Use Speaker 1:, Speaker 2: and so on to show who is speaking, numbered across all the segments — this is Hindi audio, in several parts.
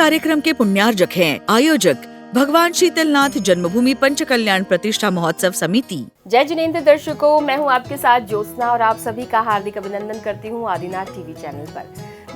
Speaker 1: कार्यक्रम के पुण्यार्जक हैं आयोजक भगवान शीतलनाथ जन्मभूमि पंच कल्याण प्रतिष्ठा महोत्सव समिति।
Speaker 2: जय जिनेंद्र दर्शकों, मैं हूं आपके साथ ज्योत्सना और आप सभी का हार्दिक अभिनंदन करती हूं आदिनाथ टीवी चैनल पर।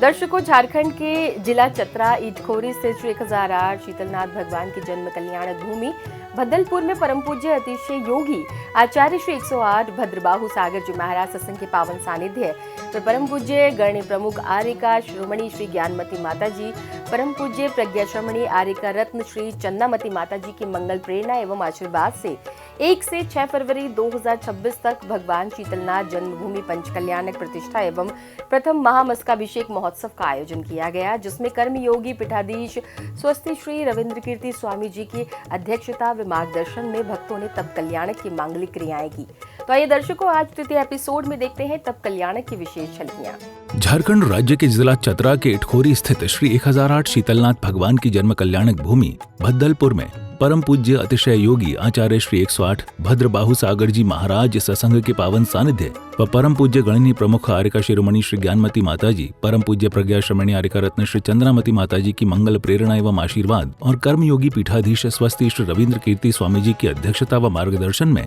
Speaker 2: दर्शकों, झारखंड के जिला चतरा इटखोरी स्थित श्री 1008 शीतलनाथ भगवान की जन्म कल्याण भूमि भद्दलपुर में परम पूज्य अतिशय योगी आचार्य श्री 108 भद्रबाहु सागर जी महाराज सत्संग के पावन सानिध्य तो परम पूज्य गणनी प्रमुख आर्यका श्रोमणी श्री ज्ञानमती माता जी, परम पूज्य प्रज्ञा श्रमणी आर्यका रत्न श्री चंदामती माता जी की मंगल प्रेरणा एवं आशीर्वाद से 1 से 6 फरवरी 2026 तक भगवान शीतलनाथ जन्मभूमि पंचकल्याणक प्रतिष्ठा एवं प्रथम महामस्तकाभिषेक महोत्सव का आयोजन किया गया, जिसमें कर्मयोगी पीठाधीश स्वस्ति श्री रविंद्र कीर्ति स्वामी जी की अध्यक्षता व मार्गदर्शन में भक्तों ने तप कल्याणक की मांगलिक क्रियाएं की। तो आइए दर्शकों, आज तृतीय एपिसोड में देखते हैं तप कल्याणक की विशेष झलकियां।
Speaker 3: झारखंड राज्य के जिला चतरा के इटखोरी स्थित श्री 1008 शीतलनाथ भगवान की जन्म कल्याणक भूमि भद्दलपुर में परम पूज्य अतिशय योगी आचार्य श्री 108 भद्रबाहु सागर जी महाराज सत्संग के पावन सानिध्य व परम पूज्य गणनी प्रमुख आर्यका शिरोमणि श्री ज्ञानमती माता जी, परम पूज्य प्रज्ञा श्रमणी आर्यका रत्न श्री चंद्रामती माता जी की मंगल प्रेरणा एवं आशीर्वाद और कर्मयोगी पीठाधीश स्वस्ति श्री रविंद्र कीर्ति स्वामी जी की अध्यक्षता व मार्गदर्शन में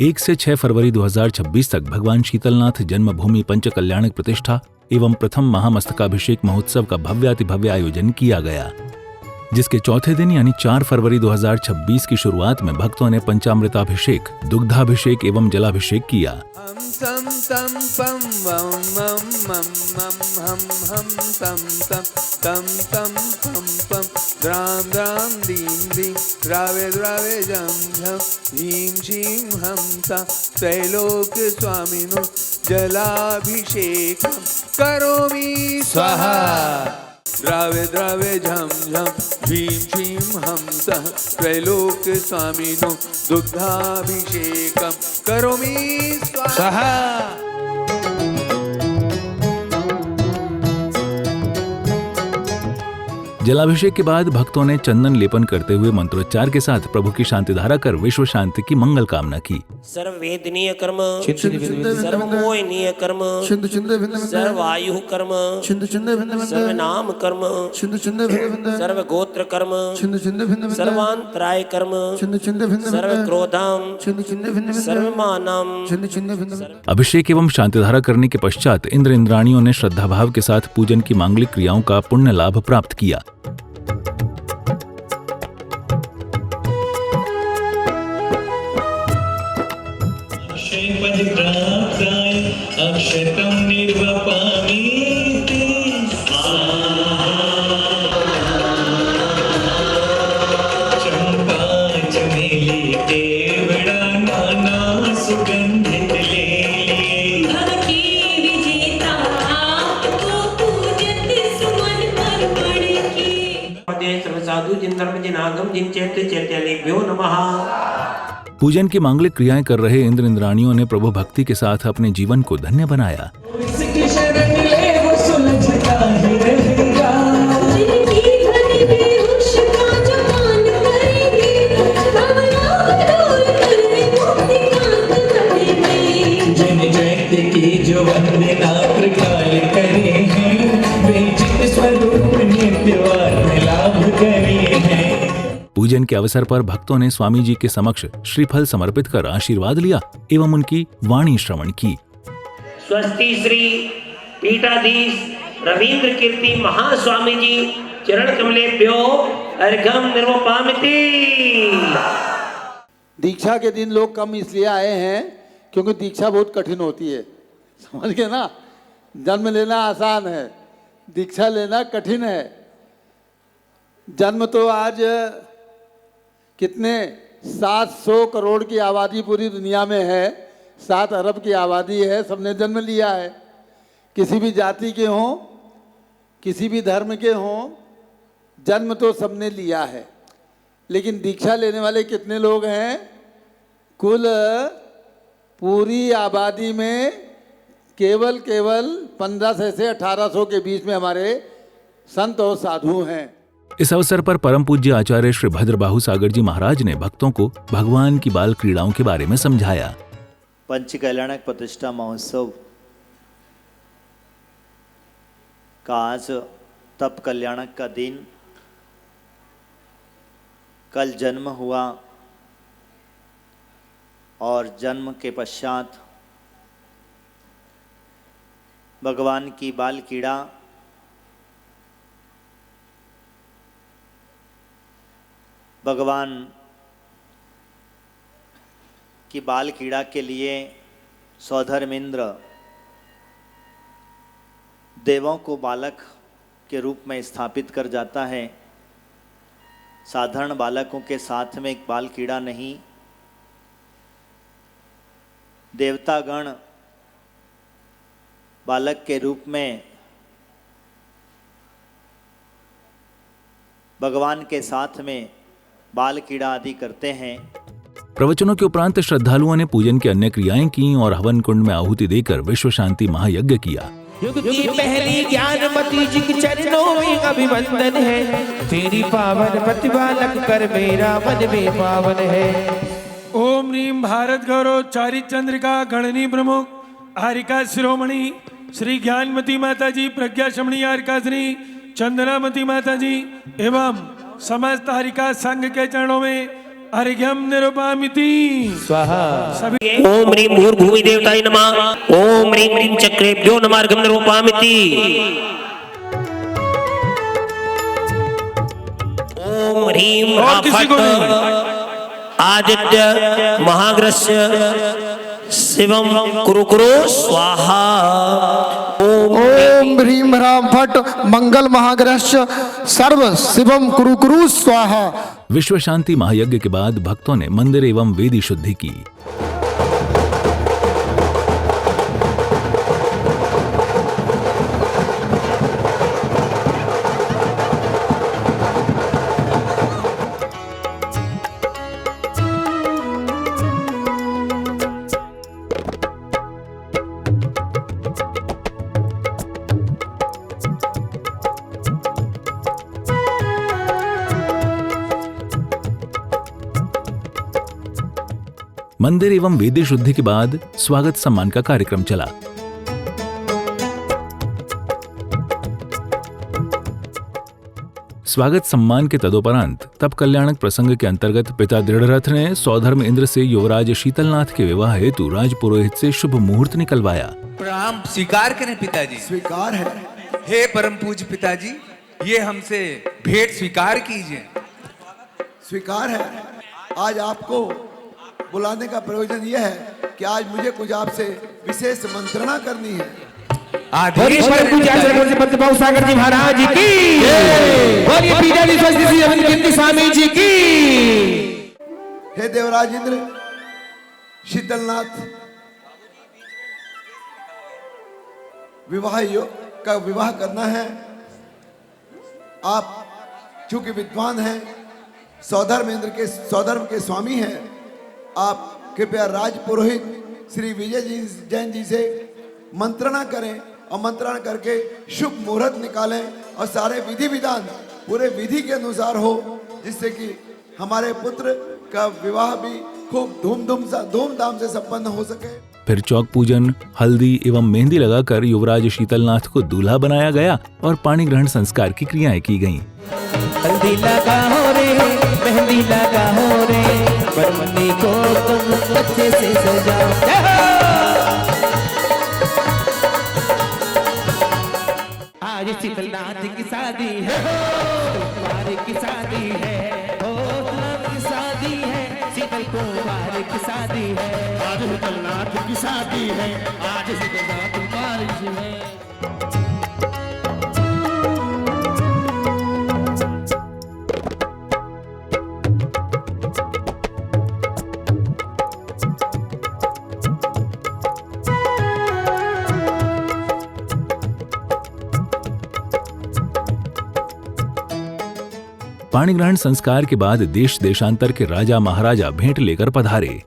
Speaker 3: 1 से 6 फरवरी 2026 तक भगवान शीतलनाथ जन्मभूमि पंच कल्याणक प्रतिष्ठा एवं प्रथम महामस्तकाभिषेक महोत्सव का भव्यातिभव्य आयोजन किया गया, जिसके चौथे दिन यानी 4 फरवरी 2026 की शुरुआत में भक्तों ने पंचामृताभिषेक, दुग्धाभिषेक एवं जलाभिषेक किया।
Speaker 4: द्राम द्राम दीम दीम द्रावे द्रावे जम झम ह्रीं श्रीं हंसा त्रैलोक स्वामिनो जलाभिषेकं करोमि स्वाहा। द्रावे द्रावे झम झम ह्रीं श्रीं हंसः त्रैलोक स्वामिनो दुग्धाभिषेकं करोमि स्वाहा।
Speaker 3: जलाभिषेक के बाद भक्तों ने चंदन लेपन करते हुए मंत्रोच्चार के साथ प्रभु की शांति धारा कर विश्व शांति की मंगल कामना की।
Speaker 5: सर्ववेदनीय कर्म, सर्वमोहनीय कर्म, सर्वायु कर्म, सर्वनाम कर्म, सर्वगोत्र कर्म, सर्वांतराय कर्म, सर्वक्रोधम, सर्वमानम।
Speaker 3: अभिषेक एवं शांति धारा करने के पश्चात इंद्र इंद्राणियों ने श्रद्धा भाव के साथ पूजन की मांगलिक क्रियाओं का पुण्य लाभ प्राप्त किया।
Speaker 6: अक्षतम निर्वपामि चंपा चमेली देवड़ा नाना सुगंधित ले लिए विजेता आपको पूजत सुमन अर्पण की। सर्व साधु जिन धर्म जिन आगम जिन चैत्य चैत्यालेभ्यो नमः।
Speaker 3: पूजन की मांगलिक क्रियाएं कर रहे इंद्र इंद्राणियों ने प्रभु भक्ति के साथ अपने जीवन को धन्य बनाया। पूजन के अवसर पर भक्तों ने स्वामी जी के समक्ष श्रीफल समर्पित कर आशीर्वाद लिया एवं उनकी वाणी श्रवण की।
Speaker 5: स्वस्ति श्री पीठाधीश रविंद्र कीर्ति महास्वामी जी चरण कमलेभ्यो अर्घ्यं निर्वपामिति।
Speaker 4: दीक्षा के दिन लोग कम इसलिए आए हैं क्योंकि दीक्षा बहुत कठिन होती है, समझ गए ना। जन्म लेना आसान है, दीक्षा लेना कठिन है। जन्म तो आज कितने 700 करोड़ की आबादी पूरी दुनिया में है, 7 अरब की आबादी है, सबने जन्म लिया है। किसी भी जाति के हों, किसी भी धर्म के हों, जन्म तो सबने लिया है। लेकिन दीक्षा लेने वाले कितने लोग हैं? कुल पूरी आबादी में केवल 1500 से 1800 के बीच में हमारे संत और साधु हैं।
Speaker 3: इस अवसर पर परम पूज्य आचार्य श्री भद्रबाहु सागर जी महाराज ने भक्तों को भगवान की बाल क्रीड़ाओं के बारे में समझाया।
Speaker 7: पंच कल्याणक प्रतिष्ठा महोत्सव का आज तप कल्याणक का दिन कल जन्म हुआ और जन्म के पश्चात भगवान की बाल कीड़ा भगवान की बाल कीड़ा के लिए सौधर्मेंद्र देवों को बालक के रूप में स्थापित कर जाता है। साधारण बालकों के साथ में एक बाल कीड़ा नहीं, देवतागण बालक के रूप में भगवान के साथ में बाल कीड़ा आदि करते हैं।
Speaker 3: प्रवचनों के उपरांत श्रद्धालुओं ने पूजन की अन्य क्रियाएं की और हवन कुंड में आहुति देकर विश्व शांति महायज्ञ किया।
Speaker 8: युग की पहली ज्ञानमती जी के चरणों में अभिवंदन है, तेरी पावन प्रतिपालक कर मेरा मन में पावन है।
Speaker 9: ओम ह्रीम भारत गौरव चारि चंद्रिका गणनी प्रमुख हारिका शिरोमणि श्री ज्ञानमती माता जी, प्रज्ञा शमणी हारिका श्री चंदनामती माता जी एवं समस्त हारिका संघ के चरणों में अर्घ्यम निरुपामिति
Speaker 8: स्वाहा।
Speaker 5: ओम ह्रीं भूर्भुवि देवताय नमः। ओम ह्रीं ह्रीं चक्रेभ्यो नमः अर्घ्यं निरूपयामि। ओम ह्रीं राफट आदित्य महाग्रस्य शिवम कुरु कुरु स्वाहा।
Speaker 10: ओम ह्रीम राम भट्ट मंगल महाग्रस्य सर्व शिवम कुरु कुरु स्वाहा।
Speaker 3: विश्व शांति महायज्ञ के बाद भक्तों ने मंदिर एवं वेदी शुद्धि की। मंदिर एवं वेदी शुद्धि के बाद स्वागत सम्मान का कार्यक्रम चला। स्वागत सम्मान के तदोपरांत तप कल्याणक प्रसंग के अंतर्गत पिता दृढ़रथ ने सौधर्म इंद्र से युवराज शीतलनाथ के विवाह हेतु राज पुरोहित से शुभ मुहूर्त निकलवाया।
Speaker 11: प्रणाम स्वीकार करें पिताजी।
Speaker 10: स्वीकार है।
Speaker 11: हे परम पूज्य पिताजी, ये हमसे भेंट स्वीकार कीजिए।
Speaker 10: स्वीकार है। आज आपको बुलाने का प्रयोजन यह है कि आज मुझे कुछ आपसे विशेष मंत्रणा करनी है।
Speaker 8: आदेश परम पूज्य आचार्य जी पद्मपाल सागर जी महाराज की, बोलिए पीठाधीश श्री रविंद्र कीर्ति स्वामी जी की।
Speaker 10: हे देवराज इंद्र, शीतलनाथ विवाह करना है। आप चूंकि विद्वान हैं, सौधर्म के स्वामी हैं, आप कृपया राज पुरोहित श्री विजय जी जैन जी से मंत्रणा करें और मंत्रणा करके शुभ मुहूर्त निकालें और सारे विधि विधान पूरे विधि के अनुसार हो, जिससे कि हमारे पुत्र का विवाह भी खूब धूमधाम से संपन्न हो सके।
Speaker 3: फिर चौक पूजन, हल्दी एवं मेहंदी लगाकर युवराज शीतलनाथ को दूल्हा बनाया गया और पाणी ग्रहण संस्कार की क्रियाएं की गईं।
Speaker 8: हल्दी लगा हो रे, मेहंदी लगा हो रे, बरमनी को तुम अच्छे से सजाओ। आज शीतलनाथ की शादी है, तुम्हारे की शादी है, की शादी है, शीतल कुमार की शादी है। आज शीतलनाथ की शादी है, आज शीतलनाथ कुमार की है।
Speaker 3: पाणी ग्रहण संस्कार के बाद देश देशांतर के राजा महाराजा भेंट लेकर पधारे।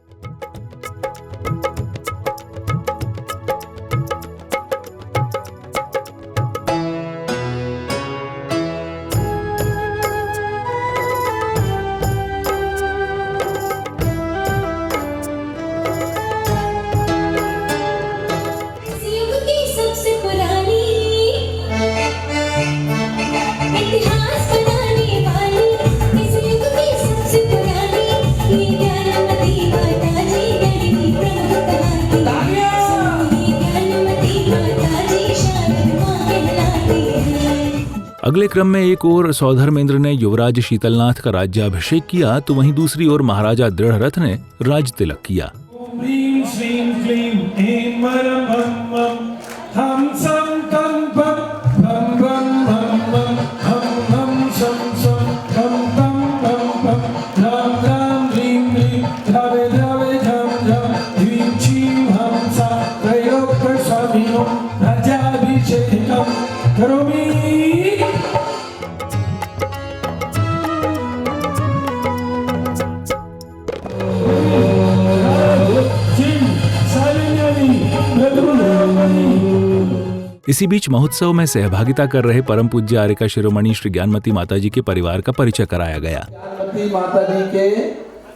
Speaker 12: इतिहास बनाने वाली इस युग की सबसे
Speaker 3: अगले क्रम में एक ओर सौधर्मेंद्र ने युवराज शीतलनाथ का राज्याभिषेक किया तो वहीं दूसरी ओर महाराजा दृढ़रथ ने राज तिलक किया।
Speaker 9: ह्रीं श्रीं क्लीं ऐं वरं भं मं हं सं तं पं भं भं भं भं हं हं शं शं तं तं पं पं ह्रां ह्रां ह्रीं ह्रीं द्रावे द्रावे झं झं ह्रीं क्षीं हं सा त्रैलोक्यस्वामिनो राज्याभिषेकं करोमि।
Speaker 3: इसी बीच महोत्सव में सहभागिता कर रहे परम पूज्य आर्यका शिरोमणि श्री ज्ञानमती माता जी के परिवार का परिचय कराया गया।
Speaker 4: ज्ञानमती माता जी के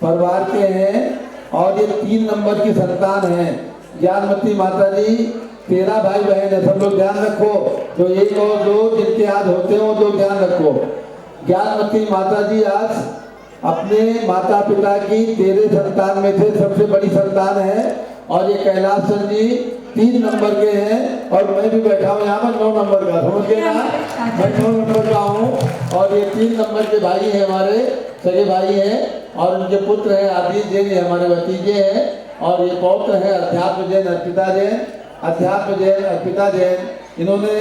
Speaker 4: परिवार के हैं और ये 3 नंबर की संतान है। ज्ञानमती माता जी 13 भाई बहन है। सब लोग ध्यान रखो, जो 1 और 2 जिनके आज होते हो तो ध्यान रखो। ज्ञानमती माता जी आज अपने माता पिता की 13 संतान में से सबसे बड़ी संतान है और ये कैलाश चंद जी 3 नंबर के हैं और मैं भी बैठा हूँ यहाँ पर 9 नंबर का, समझ गए ना, मैं 9 नंबर का हूँ और ये 3 नंबर के भाई हैं, हमारे सगे भाई हैं और उनके पुत्र हैं आदित्य जैन, ये हमारे भतीजे हैं और ये पौत्र है अध्यात्म जैन अर्पिता जैन। अध्यात्म जैन अर्पिता जैन इन्होंने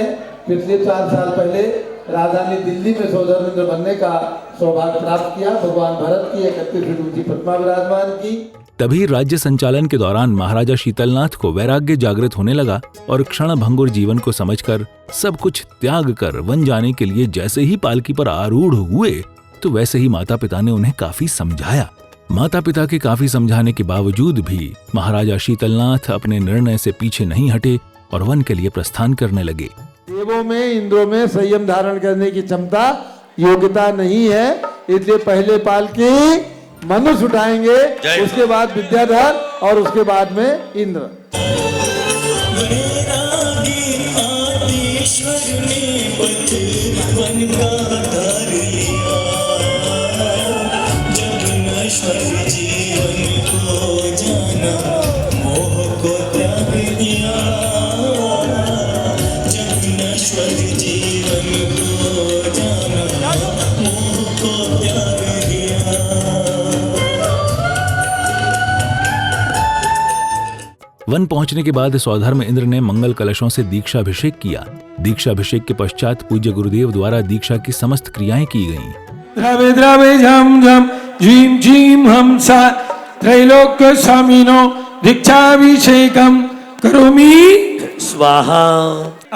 Speaker 4: पिछले 4 साल पहले राजधानी दिल्ली में सौधर्मेंद्र बनने का सौभाग्य प्राप्त किया। भगवान भरत की 31 ऊंची प्रतिमा विराजमान की।
Speaker 3: तभी राज्य संचालन के दौरान महाराजा शीतलनाथ को वैराग्य जागृत होने लगा और क्षण भंगुर जीवन को समझकर सब कुछ त्याग कर वन जाने के लिए जैसे ही पालकी पर आरूढ़ हुए तो वैसे ही माता पिता ने उन्हें काफी समझाया। माता पिता के काफी समझाने के बावजूद भी महाराजा शीतलनाथ अपने निर्णय से पीछे नहीं हटे और वन के लिए प्रस्थान करने लगे।
Speaker 4: देवों में इंद्रों में संयम धारण करने की क्षमता योग्यता नहीं है, इसलिए पहले पालकी मनुष्य उठाएंगे, उसके बाद विद्याधर और उसके बाद में इंद्र।
Speaker 3: वन पहुंचने के बाद सौधर्म इंद्र ने मंगल कलशों से दीक्षाभिषेक किया। दीक्षाभिषेक के पश्चात पूज्य गुरुदेव द्वारा दीक्षा की समस्त क्रियाएं की गईं।
Speaker 9: द्रावे द्रावे झम झम झीम झीम हम सा त्रैलोक्य स्वामिनो दीक्षाभिषेकम करोमि
Speaker 5: स्वाहा।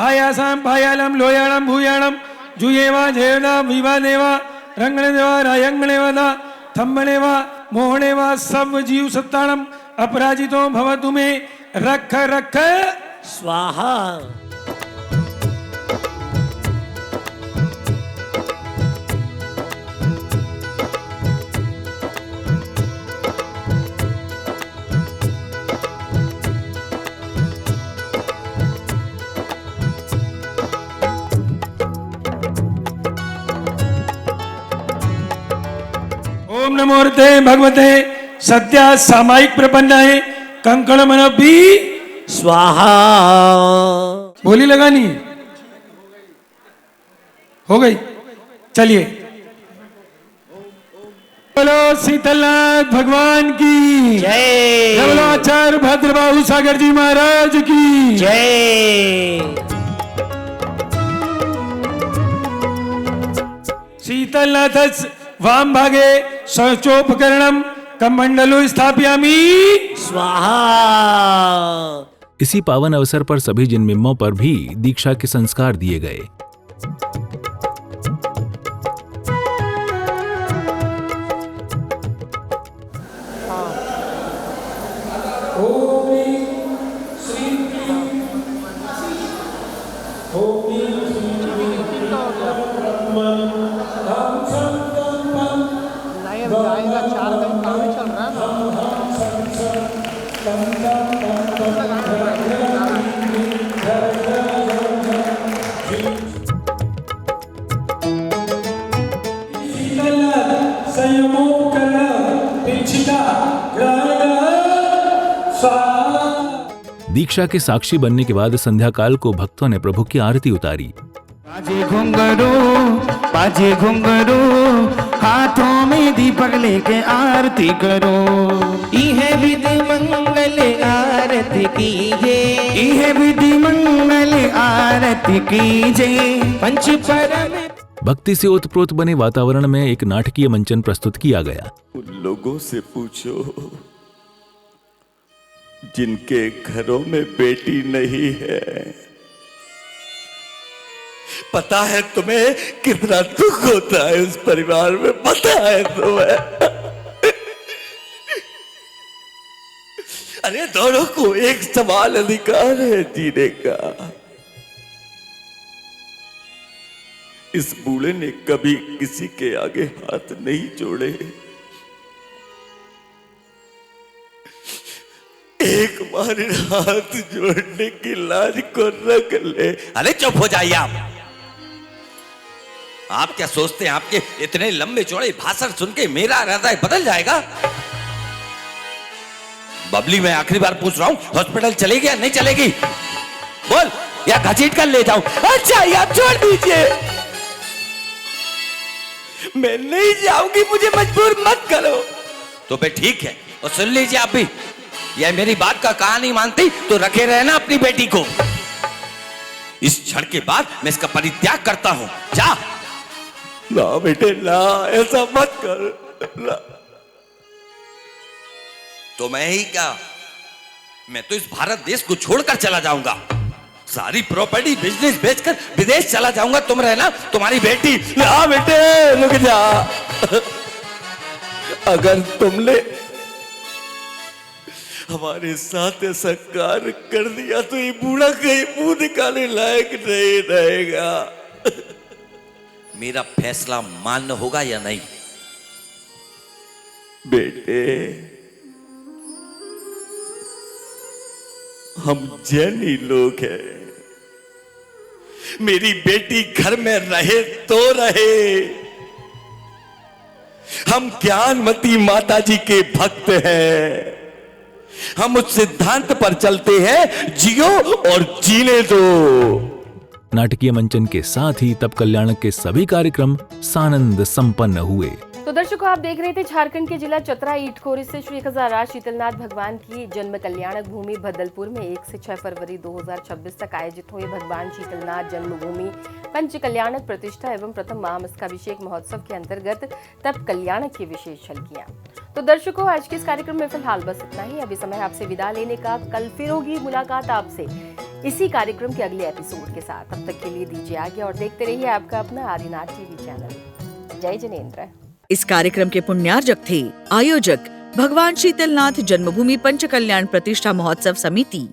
Speaker 9: आयासाम पायालम लोयालम भूयालम जुयेवा जयना विवा देवा रंगणे देवा रायंगणे वदा थम्बणे वा मोहणे वा सब जीव सत्ताणम अपराजितो भवतु मे रख रख
Speaker 5: स्वाहा।
Speaker 9: ओम नमोर्ते भगवते सत्या सामायिक प्रपन्नाय कंकण मनोभी
Speaker 5: स्वाहा।
Speaker 9: बोली लगानी हो गई। चलिए, बोलो शीतलनाथ भगवान की
Speaker 5: जय।
Speaker 9: बोलो आचार्य भद्रबाहु सागर जी महाराज की
Speaker 5: जय।
Speaker 9: शीतलनाथ वाम भागे शौचोपकरणम कमंडलो स्थापयामि
Speaker 5: स्वाहा।
Speaker 3: इसी पावन अवसर पर सभी जिनमिम्मों पर भी दीक्षा के संस्कार दिए गए। दीक्षा के साक्षी बनने के बाद संध्या काल को भक्तों ने प्रभु की आरती उतारी।
Speaker 8: बाजे घुंघरू हाथों में दीपक लेके आरती करो। इहे विधि मंगल आरती कीजे, इहे विधि मंगल आरती कीजे। पंच परम
Speaker 3: भक्ति से ओतप्रोत बने वातावरण में एक नाटकीय मंचन प्रस्तुत किया गया।
Speaker 12: उन लोगों से पूछो जिनके घरों में बेटी नहीं है, पता है तुम्हें कितना दुख होता है उस परिवार में, पता है तुम्हें? अरे दोनों को एक समान अधिकार है जीने का। इस बूढ़े ने कभी किसी के आगे हाथ नहीं जोड़े, एक बार हाथ जोड़ने की लाज को रख ले।
Speaker 13: अरे चुप हो जाइए आप क्या सोचते हैं आपके इतने लंबे चौड़े भाषण सुन के मेरा हृदय बदल जाएगा? बबली मैं आखिरी बार पूछ रहा हूं, हॉस्पिटल चलेगी या नहीं चलेगी? बोल, या घसीट कर ले जाऊं? अच्छा आप छोड़ दीजिए,
Speaker 12: मैं नहीं जाऊंगी, मुझे मजबूर मत करो।
Speaker 13: तो फिर ठीक है, और सुन लीजिए आप भी, यह मेरी बात का कहा नहीं मानती तो रखे रहे ना अपनी बेटी को। इस क्षण के बाद मैं इसका परित्याग करता हूं। जा।
Speaker 12: ना बेटे ना, ऐसा मत कर ना।
Speaker 13: तो मैं ही क्या, मैं तो इस भारत देश को छोड़कर चला जाऊंगा, सारी प्रॉपर्टी बिजनेस बेचकर विदेश चला जाऊंगा। तुम रहना, तुम्हारी बेटी।
Speaker 12: ना बेटे रुक जा, अगर तुमने हमारे साथ ऐसा कार्य कर दिया तो ये बूढ़ा कहीं मुंह निकालने लायक नहीं रहेगा।
Speaker 13: मेरा फैसला मान्य होगा या नहीं?
Speaker 12: बेटे हम जैनी लोग हैं, मेरी बेटी घर में रहे तो रहे। हम ज्ञानमती माता जी के भक्त हैं, हम उस सिद्धांत पर चलते हैं, जियो और जीने दो।
Speaker 3: नाटकीय मंचन के साथ ही तब कल्याणक के सभी कार्यक्रम सानंद संपन्न हुए।
Speaker 2: तो दर्शकों, आप देख रहे थे झारखंड के जिला चतरा ईटखोरी से श्री 1008 शीतलनाथ भगवान की जन्म कल्याणक भूमि भद्दलपुर में 1 से 6 फरवरी 2026 तक आयोजित हुए भगवान शीतलनाथ जन्मभूमि पंच कल्याणक प्रतिष्ठा एवं प्रथम महामस्तकाभिषेक महोत्सव के अंतर्गत तब कल्याणक की विशेष झलकियां। तो दर्शकों, आज के इस कार्यक्रम में फिलहाल बस इतना ही। अभी समय आपसे विदा लेने का। कल फिर होगी मुलाकात आपसे इसी कार्यक्रम के अगले एपिसोड के साथ। तब तक के लिए दीजिए आगे और देखते रहिए आपका अपना आदिनाथ टीवी चैनल। जय जिनेंद्र।
Speaker 1: इस कार्यक्रम के पुण्यार्जक थे आयोजक भगवान शीतलनाथ जन्मभूमि पंच कल्याण प्रतिष्ठा महोत्सव समिति।